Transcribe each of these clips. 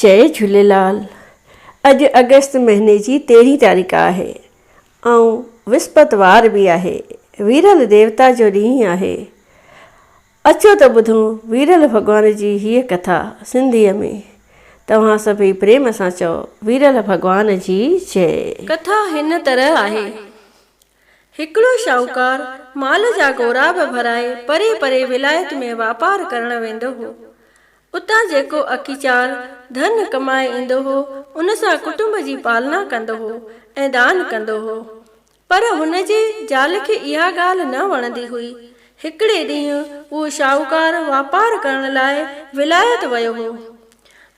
जय झूलेलाल। अॼु अगस्त महीने जी 13 तारीख़ आहे ऐं विस्पतवार बि आहे। वीरल देवता जो ॾींहुं आहे। अचो त ॿुधूं वीरल भॻवान जी हीअ कथा सिंधीअ में। तव्हां सभई प्रेम सां चओ वीरल भॻवान जी जय। कथा हिन तरह आहे। हिकिड़ो शाहूकार माल जा गोराब भराए परे परे विलायत में वापार करण वेंदो हो। उतां जेको अकीचार धन कमाए ईंदो हो उन सां कुटुंब जी पालना कंदो हो ऐं दान कंदो हो। पर हुन जे ज़ाल खे इहा ॻाल्हि न वणंदी हुई। हिकिड़े ॾींहुं उहो शाहूकार वापार करण लाइ विलायत वियो हो।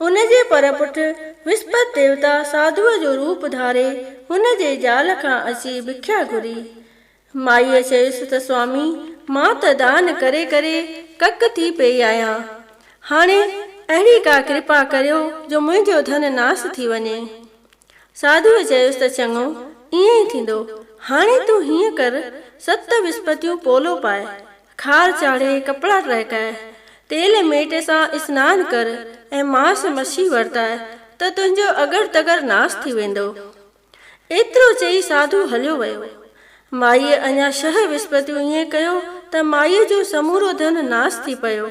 उन जे पर पुठ विस्पत देवता साधुअ जो रूप धारे हुन जे ज़ाल खां अची भिख्या घुरी। माईअ चयुसि त स्वामी, मां त दान करे करे कक थी पई आहियां। हाणे अहिड़ी का कृपा करियो जो मुंहिंजो धन नास थी वञे। साधुअ चयुसि त चङो, ईअं ई थींदो। हाणे तूं हीअं कर, 7 विस्पतियूं पोलो पाए, खार चाढ़े कपिड़ा टहिकाए, तेल मेट सां सनानु कर ऐं मांस मछी वरताए त तुंहिंजो अगर तगर नास थी वेंदो। एतिरो चई साधु हलियो वियो। माईअ अञा 6 विस्पतियूं ईअं कयो त माईअ जो समूरो धन नास थी पियो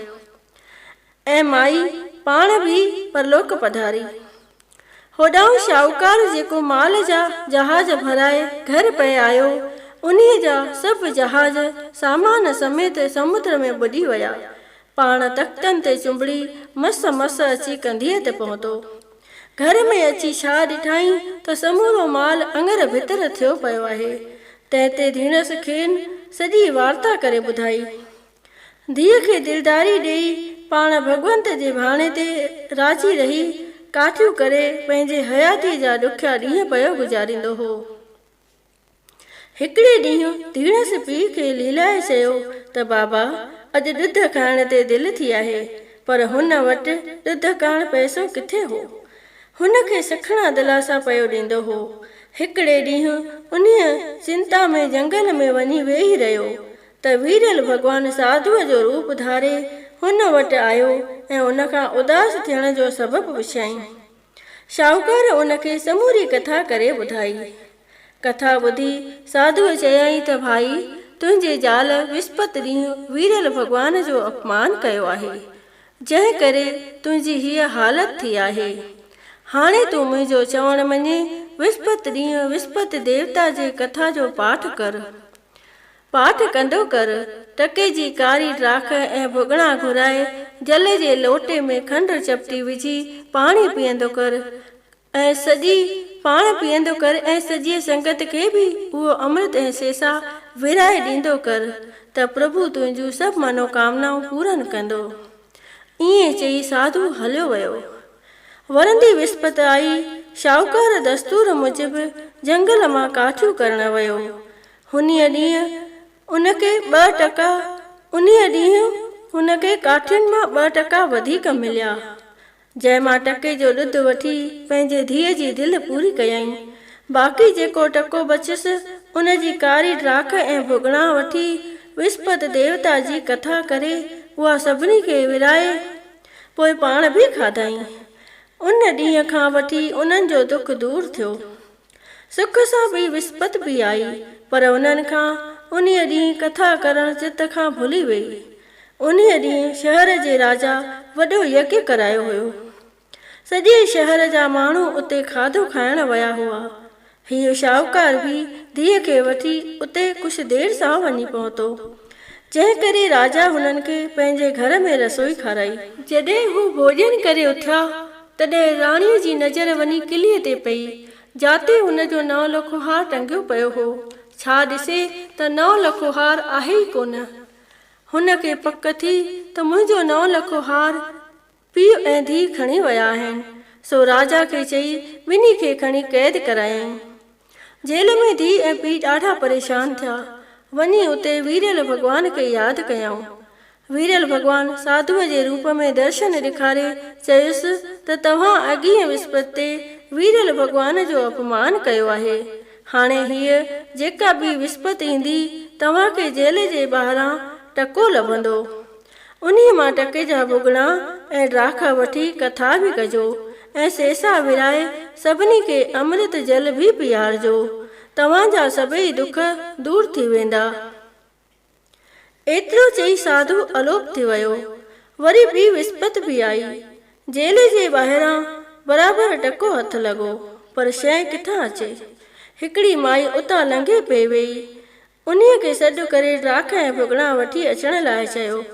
ऐं माई पाण बि परलोक पधारी। होॾां शाहूकार जेको माल जा जहाज भराए घर पे आयो, उन्हीअ जा सभु जहाज सामान समेत समुद्र में बुॾी विया। पाण तख़्तनि ते चुंबड़ी मस मस अची कंधीअ ते पहुतो। घर में अची छा ॾिठाई त समूरो माल अंगर भितर थियो पियो आहे। तंहिं ते धीणस खेनि सॼी वार्ता करे ॿुधाई। धीअ खे दिलदारी ॾेई पाण भॻवंत जे भाणे ते राजी रही काठियूं करे पंहिंजे हयाती जा ॾुखिया ॾींहं पियो गुज़ारींदो हो। हिकिड़े ॾींहुं धीणस पीउ खे लीलाए चयो त बाबा, अॼु ॾुध खाइण ते दिलि थी आहे, पर हुन वटि ॾुध करण पैसो किथे हो। हुन खे सखणा दिलासा पियो ॾींदो हो। हिकिड़े ॾींहुं उन्हीअ चिंता में जंगल में वञी वेही रहियो त वीरल भॻवान साधुअ जो रूप धारे हुन वटि आयो ऐं उन खां उदास थियण जो सबबु पुछियईं। शाहूकार उन खे समूरी कथा करे ॿुधाई। कथा ॿुधी साधुअ चयईं त भाई, तुंहिंजे ज़ाल विस्पत ॾींहुं वीरल भॻवान जो अपमान कयो आहे, जंहिं करे तुंहिंजी हीअ हालत थी आहे। हाणे तूं मुंहिंजो चवण मञे, विस्पत ॾींहुं विस्पत देवता जे कथा जो पाठ कर। पाठ कंदो कर, टके जी कारी ड्राख ऐं भुॻड़ा घुराए जल जे लोटे में खंडु चपटी विझी पाणी पीअंदो कर ऐं सॼी संगत खे बि उहो अमृत ऐं सेसा विराए ॾींदो कर त प्रभु तुंहिंजूं सभु मनोकामनाऊं पूरन कंदो। ईअं चई साधु हलियो वियो। वरंदी विस्पत आई। शाहूकार दस्तूर मूजिबि जंगल मां काठियूं करण वियो। उन्हीअ ॾींहुं हुनखे काठियुनि मां 2 टका वधीक मिलिया। जंहिं मां टके जो ॾुध वठी पंहिंजे धीअ जी दिलि पूरी कयईं। बाक़ी जेको टको बचियसि उन जी कारी ड्राख ऐं भुॻड़ा वठी विस्पत देवता जी कथा करे उहा सभिनी खे विराए पोइ पाण बि खाधाई। उन ॾींहं खां वठी उन्हनि जो दुख दूर थियो। सुख सां बि विस्पत बि आई, पर उन्हनि खां उन्हीअ ॾींहुं कथा करण चित खां भुली वई। उन्हीअ ॾींहुं शहर जे राजा वॾो यज्ञ करायो हुयो। सॼे शहर जा माण्हू उते खाधो खाइण विया हुआ। हीअ शाहूकार बि धीअ खे वठी उते कुझु देर सां वञी पहुतो, जंहिं करे राजा हुननि खे पंहिंजे घर में रसोई खाराई। जॾहिं हू भोॼन करे उथिया तॾहिं राणीअ जी नज़र वञी किलीअ ते पई, जाते हुनजो 9 लखो हार टंगियो पियो हो। छा ॾिसे त 9 लखो हार आहे ई कोन। हुन खे पक थी त मुंहिंजो 9 लखो हार पीउ ऐं धीउ खणी विया आहिनि। सो राजा खे चई ॿिन्ही खे खणी क़ैद करायईं। जेल में धीउ ऐं पीउ ॾाढा परेशान थिया। वञी उते वीरल भॻवान खे यादि कयऊं। वीरल भॻवान साधुअ जे रूप में दर्शन ॾेखारे चयुसि त तव्हां अॻीअ विस्पत ते वीरल भॻवान जो अपमान कयो आहे। हाणे हीअ जेका बि विस्पत ईंदी तव्हांखे जेल जे ॿाहिरां टको लभंदो। उन्हीअ मां टके जा भुॻड़ा ऐं ड्राख वठी कथा बि कजो ऐं सेसा विराए सभिनी खे अमृत जल बि पीआरजो। तव्हांजा सभई दुख दूर थी वेंदा। एतिरो चई साधु अलोप थी वियो। वरी ॿी विस्पति बि आई। जेल जे ॿाहिरां बराबरि टको हथ लॻो, पर शइ किथां अचे। हिकिड़ी माई उतां लंघे पई वेई। उन्हीअ खे सॾु करे ॾाख ऐं भुॻड़ा वठी अचण लाइ चयो।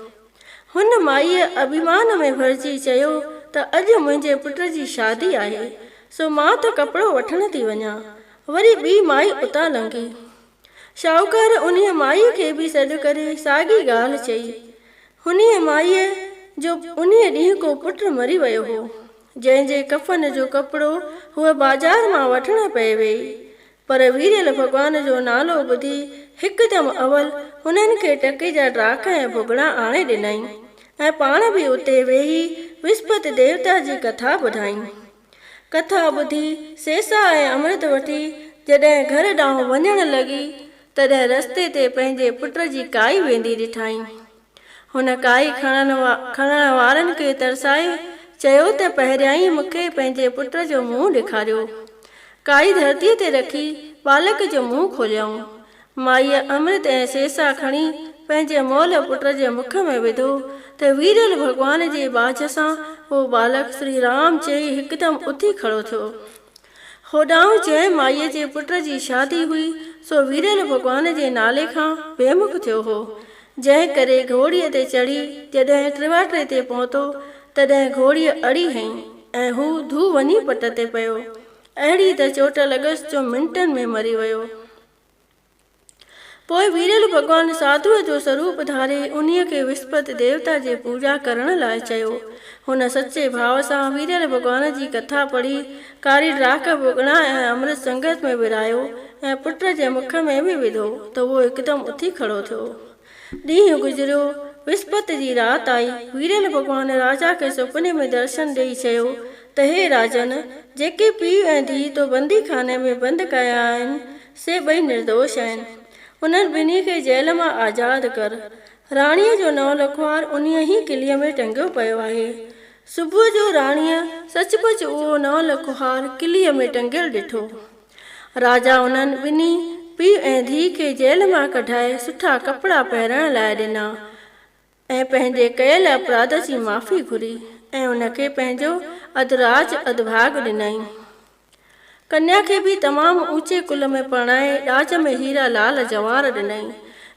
हुन माईअ अभिमान में भरिजी चयो त अॼु मुंहिंजे पुट जी शादी आहे, सो मां त कपिड़ो वठण थी वञा। वरी ॿी माई उतां लंघी। शाहूकार उन्हीअ माईअ खे बि सॾु करे साॻी ॻाल्हि चई। हुनीअ माईअ जो उन्हीअ ॾींहुं को पुटु मरी वियो हो, जंहिंजे कफ़न जो कपिड़ो हूअ बाज़ार मां वठण पई वेई। पर वीरल भॻवान जो नालो ॿुधी हिकदमि अवल हुननि खे टके जा ॾाख ऐं भुॻड़ा आणे ॾिनई ऐं पाण बि उते वेही विस्पति देवता जी कथा ॿुधाई। कथा ॿुधी सेसा ऐं अमृत वठी जॾहिं घर ॾांहुं वञण लॻी, तॾहिं रस्ते ते पंहिंजे पुट जी काई वेंदी ॾिठाई। हुन काई खणण वारनि खे तरसाए चयो त पहिरियां ई मूंखे पंहिंजे पुट जो मुंहुं ॾेखारियो। काई धरतीअ ते रखी बालक जो मुंहुं खोलियऊं। माईअ अमृत ऐं सेसा खणी पंहिंजे मोल पुट जे मुख में विधो त वीरल भॻवान जे बाझ सां उहो बालक श्री राम चई हिकदमि उथी खड़ो थियो। होॾां जंहिं माईअ जे पुट जी शादी हुई, सो वीरल भॻवान जे नाले खां बेमुख थियो हो। जंहिं करे घोड़ीअ ते चढ़ी जॾहिं टिवाटे ते पहुतो, तॾहिं घोड़ीअ अड़ी हईं ऐं हू धू वञी पट ते पियो। अहिड़ी त चोट लॻसि जो मिंटनि में मरी वियो। पोइ वीरल भॻवान साधुअ जो स्वरूप धारे उन्हीअ खे विस्पति देवता जे पूजा करण लाइ चयो। हुन सचे भाव सां वीरल भॻवान जी कथा पढ़ी कारी ॾाख भुॻड़ा ऐं अमृत संगत में विरायो ऐं पुट जे मुख में बि विधो त उहो हिकदमि उथी खड़ो थियो। ॾींहुं गुज़रियो। विस्पति जी राति आई। वीरल भॻवान राजा खे सुपिने में दर्शन ॾेई चयो त हे राजन, जेके पीउ ऐं धीउ तो बंदी खाने में बंदि कया आहिनि, से ॿई निर्दोष आहिनि। उन्हनि ॿिन्ही खे जेल मां आज़ादु कर। राणीअ जो नओं लखवार उन्हीअ ई किलीअ में टंगियो पियो आहे। सुबुह जो राणीअ सचुपचु उहो नओं लखवार किलीअ में टंगियल ॾिठो। राजा उन्हनि ॿिन्ही पीउ ऐं धीउ खे जेल मां कढाए सुठा कपिड़ा पहिरण लाइ ॾिना ऐं पंहिंजे कयल अपराध जी माफ़ी घुरी ऐं उनखे पंहिंजो अधराज अधभाग ॾिनई। कन्या खे बि तमामु ऊचे कुल में परणाए ॾाज में हीरा लाल जवार ॾिनई।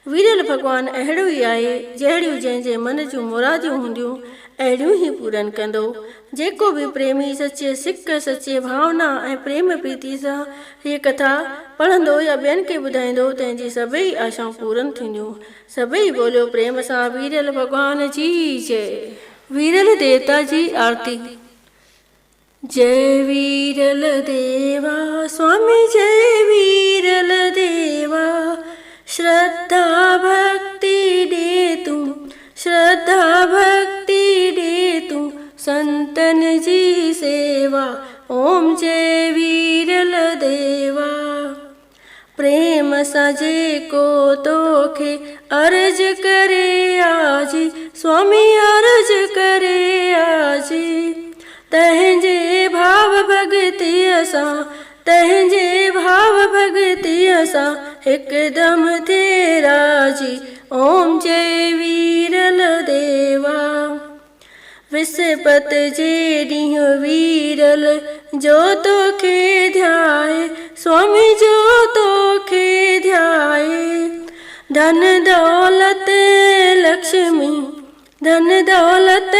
वीरल भॻवान अहिड़ो ई आहे, जहिड़ियूं जंहिंजे मन जूं मुरादियूं हूंदियूं अहिड़ियूं ई पूरन कंदो। जेको बि प्रेमी सचे सिक, सचे भावना ऐं प्रेम प्रीति सां हीअ कथा पढ़ंदो या ॿियनि खे ॿुधाईंदो, तंहिंजी सभई आशाऊं पूरन थींदियूं। सभई बोलियो प्रेम सां वीरल भॻवान जी जय। वीरल देवता जी आरती। जय वीरल देवा स्वामी, जय वीरल देवा। श्रद्धा भक्ति दे तू, श्रद्धा भक्ति दे तू, संतन जी सेवा। ओम जय वीरल देवा। प्रेम सां जेको तोखे अर्ज करे आजी, स्वामी अर्ज करे आजी। तंहिंजे भाव भगतीअ सां, तंहिंजे भाव भगतीअ सां हिकदमि थिए राजी। ओम जय वीरल देवा। विस्पति जे ॾींहुं वीरल जो तोखे ध्याए, स्वामी जो तोखे ध्याए। धन दौलत लक्ष्मी, धन दौलत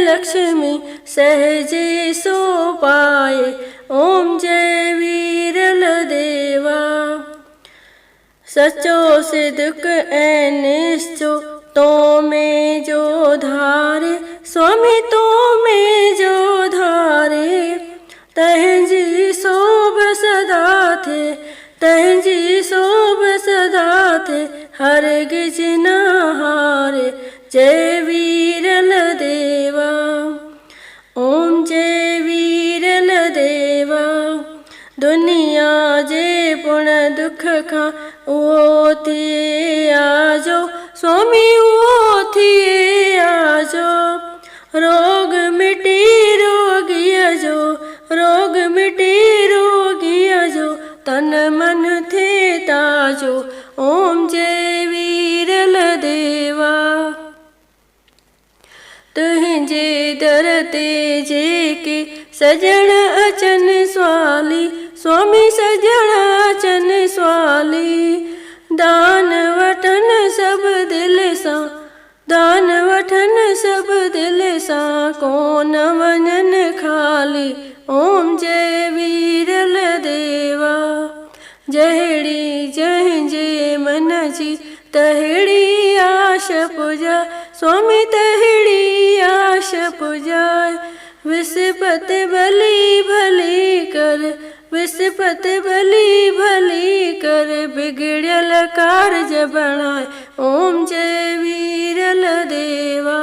लक्ष्मी सहजे सो पाए। ओम जय वीरल देवा। सचो सिद्क ऐं निश्चो तो में जो धारे, स्वामी तो में जो धारे। तंहिंजी शोभ सदा थे, तंहिंजी शोभ सदा थे, हरगिज न हारे। जय वीरल देवा। ओम जय वीरल देवा। दुनिया जे पुण दुख खां उहो थिए आजो, स्वामी उहो थिए आजो। रोग मिटी रोगीअ जो, जेके सजण अचनि स्वाली, स्वामी सजण अचनि स्वाली। दान वठनि सभु दिलि सां, दान वठनि सभु दिलि सां, कोन वञनि ख़ाली। ओम जय वीरल देवा, जहिड़ी जंहिंजे मन जी तहिड़ी आश पुॼाए, स्वामी तहिड़ी आश पुॼाए। विस्पति भली भली कर, विस्पति भली भली कर, बिगड़ियल कारज बणाए। ओम जय वीरल देवा,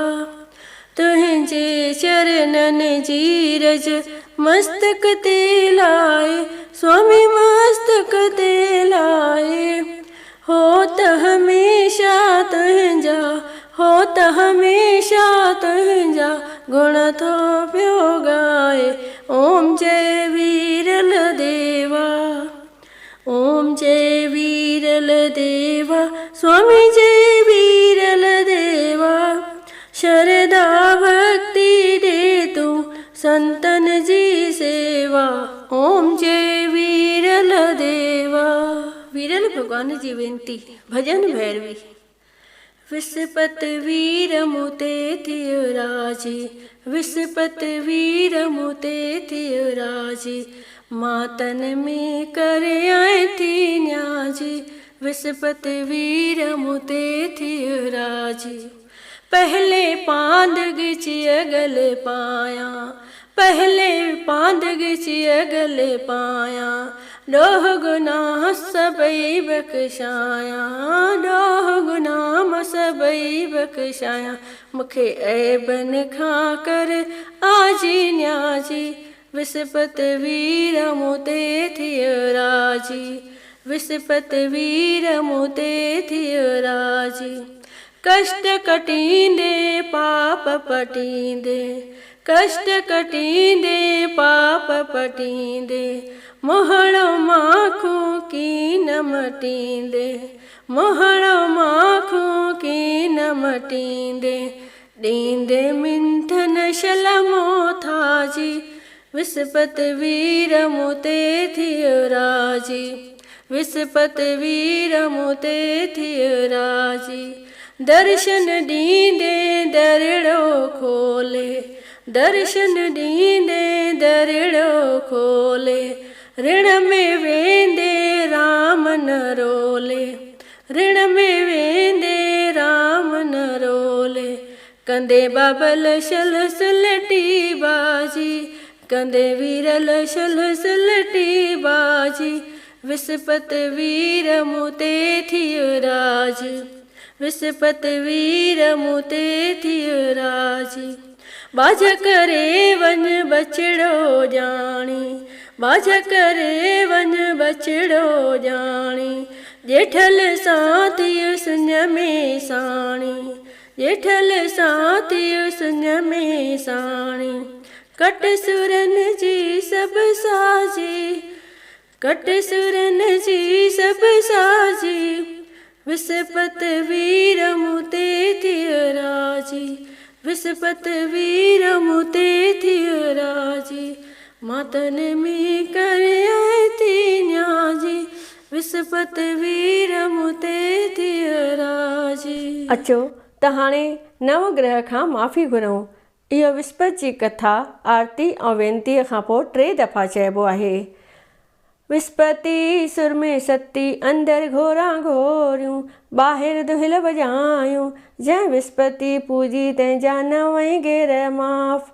तुंहिंजे चरणनि जी रज मस्तक ते लाए, स्वामी मस्तक ते लाए। हो त हमेशा तुंहिंजा, हो त हमेशा तुंहिंजा, गुण थो पियो ॻाए। ओम जय वीरल देवा, ओम जय वीरल देवा, स्वामी जय वीरल देवा। शरदा भक्ति दे तू संतन जी सेवा। ओम जय वीरल देवा। वीरल भगवान जी वेनती, भजन भैरवी। विस्पति वीर मुते थियो राजी, विस्पति वीर मुते थियो राजी, मातन में करे आए थी न्याजी। विस्पति वीर मुते थियो राजी, पहले पांद गिची अगले पाया, पहले पांद गिची अगले पाया। ॾोह गुनाह सबई बख़्शाया, ॾोह गुनाह सबई बख़्शाया। मूंखे ऐबन खां कर आजी न्याजी, विस्पति वीर मुते थियो राजी, विस्पति वीर मुते थियो राजी। कष्ट कटींदे पाप पटींदे, कष्ट कटींदे पाप पटींदे, मोहड़ो माखूं की न मटींदे, मोहड़ो माखूं की न मटींदे। ॾींदे मिंथन शलमो थाजी, विस्पति वीर मुते थियो राजी, विस्पति वीर मुते थियो राजी। दर्शन ॾींदे दरिड़ो खोले, दर्शन ॾींदे दरिड़ो खोले। ऋण में वेंदे राम न रोले, ऋण में वेंदे राम न रोले। कंदे बाबल शल सुलटी बाजी, कंदे वीरल शल सुलटी बाजी। विस्पति वीर मुते थियो राजी, विस्पति वीर मुते थियो राजी। बाज करे वन बछड़ो जानी, बाज करे वन बछड़ो जानी। जेठल सां थियो सुञ में साणी, जेठल सां थियो सुञ में साणी। कट सुरन जी सभु साजी, कट सुरन जी सभु साजी। विस्पति वीर मुते थियो राजी, विस्पति वीर मुते थियो राजी। मातन में करे आए थी न्याजी, विस्पति वीर मुते थियो राजी। अचो त हाणे नवग्रह खां माफ़ी घुरूं। इहो विस्पति जी कथा आरती ऐं वेनतीअ खां पोइ 3 दफ़ा चइबो आहे। विस्पति सुर में सती, अंदरि घोरा घोरियूं, ॿाहिरि दुहिल वॼायूं। जंहिं विस्पति पूजी तंहिंजा नवई गेर माफ़।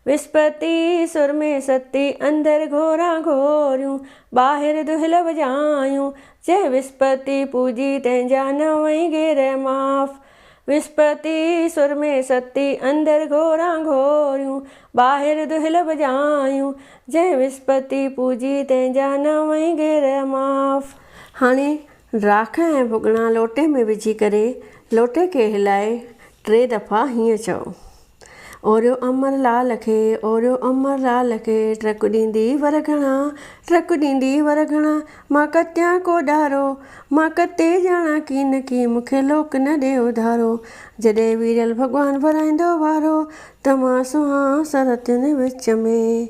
विस्पति सुर में सती, अंदरि घोरा घोरियूं, ॿाहिरि दुहिल वॼायूं। जंहिं विस्पति पूजी तंहिंजा नवई गेर माफ़। विस्पति सुर में सती, अंदरि घोरा घोरियूं, ॿाहिरि दुहिल वॼायूं। जंहिं विस्पति पूजी तंहिंजा नवई गेर माफ़। हाणे राख ऐं भुॻिड़ा लोटे में विझी करे लोटे खे हिलाए 3 दफ़ा हीअं चओ। ओरियो अमर लाल खे, ओरियो अमर लाल खे, ट्रक ॾींदी वरघणा, ट्रक ॾींदी वरघणा, मां कटियां को ॾारो, मां कटे ॼाणा कीन की, मूंखे लोक न ॾे उधारो। जॾहिं वीरल भॻवानु भराईंदो वारो, त मां सुहां सरतियुनि विच में।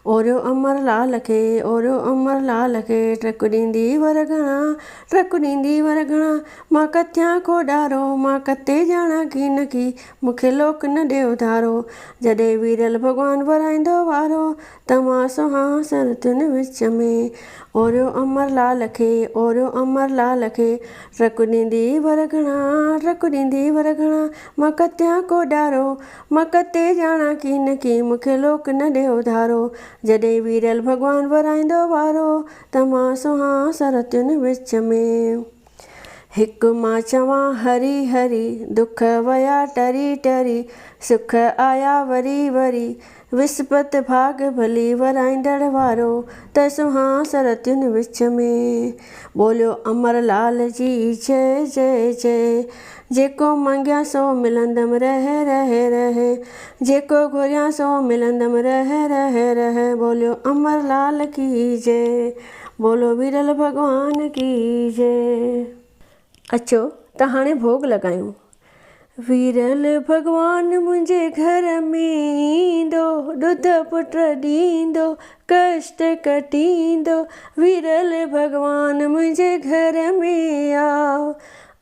ओरियो अमर लाल खे, ओरियो अमर लाल खे, ट्रक ॾींदी वरघणा, ट्रक ॾींदी वरघणा, मां कटियां को ॾारो, मां कटे ॼाणा कीन की, मूंखे लोक न ॾे उधारो। जॾहिं वीरल भॻवानु भराईंदो वारो, त मां सुहां सरतियुनि विच में। ओरियो अमर लाल खे, ओरियो अमर लाल खे, ट्रक ॾींदी वरघणा, ट्रक ॾींदी वरघणा, मां कटियां को ॾारो, मां कटे ॼाणा कीन की, मूंखे लोक न ॾे उधारो। जॾहिं वीरल भॻवानु भराईंदो वारो, त मां सुहां सरतियुनि विच में। हिकु मां चवां हरी हरी, दुख वया टरी टरी, सुख आया वरी वरी, विस्पति भाग भली वराईंदड़ वारो, त सुहां सरतियुनि विच में। बोलियो अमर लाल जी जय जय जय, जेको मंगिया सो मिलंदमि रह रह रह, जेको घुरिया सो मिलंदमि रह रह रह। बोलियो अमर लाल की जय, बोलो वीरल भॻवान की जय। अचो त हाणे भोग लॻायूं। वीरल भॻवानु मुंहिंजे घर में ईंदो, ॾुध पुट ॾींदो, कष्ट कटींदो। वीरल भॻवानु मुंहिंजे घर में आओ,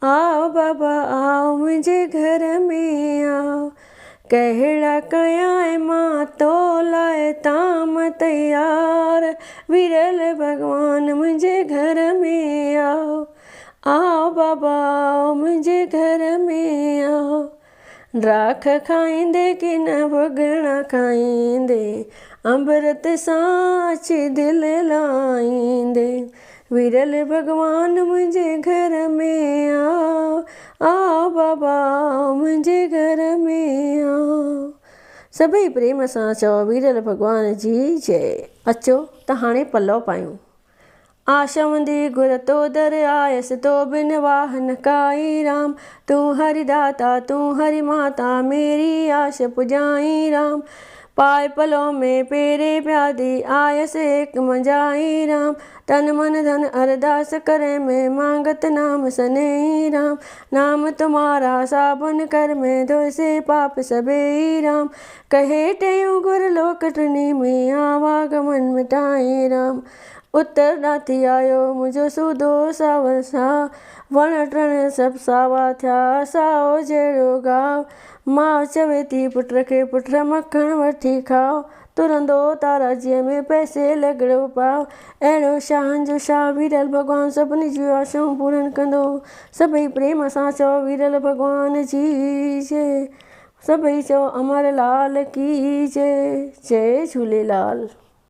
आओ बाबा आओ मुंहिंजे घर में आओ। कहिड़ा कयां मां तो लाइ ताम तयार, वीरल भॻवानु मुंहिंजे घर में आओ, आओ बाबा आओ मुंहिंजे घर में आओ। राख खाईंदे की न भुॻड़ा खाईंदे, अमृत सां अची दिलि लाईंदे। वीरल भॻवानु मुंहिंजे घर में आओ, आओ बाबा आओ मुंहिंजे घर में आओ। सभई प्रेम सां चओ वीरल भॻवान जी जय। अचो त हाणे पलव पायूं। आशवंदी गुर तो दर आयसि, तो बिन वाह न काई राम। तू हरि दाता तू हरि माता, मेरी आश पुजाई राम। पाए पलों में पेरे प्यादी, आयसि एक मंजाई राम। तन मन धन अरदास करे में, मांगत नाम सनेही राम। नाम तुम्हारा साबुन कर में, धोए से पाप सबेही राम। कहे टेऊं गुर लोक टिनी में, आवागमन मिटाई राम। उतर नाथी आयो मुंहिंजो सूदो सावर सा, वण टिण सभु सावा थिया साओ जहिड़ो गाव। मां चवे थी पुट खे पुट मखण वठी खाओ, तुरंदो ताराजीअ में पैसे लॻड़ो पाओ। अहिड़ो शाहनि जो शाह वीरल भॻवानु, सभिनी जूं आशाऊं पूरन कंदो। सभई प्रेम सां चओ वीरल भॻवान जी जय। सभई चओ अमर लाल की जय। जय झूलेलाल।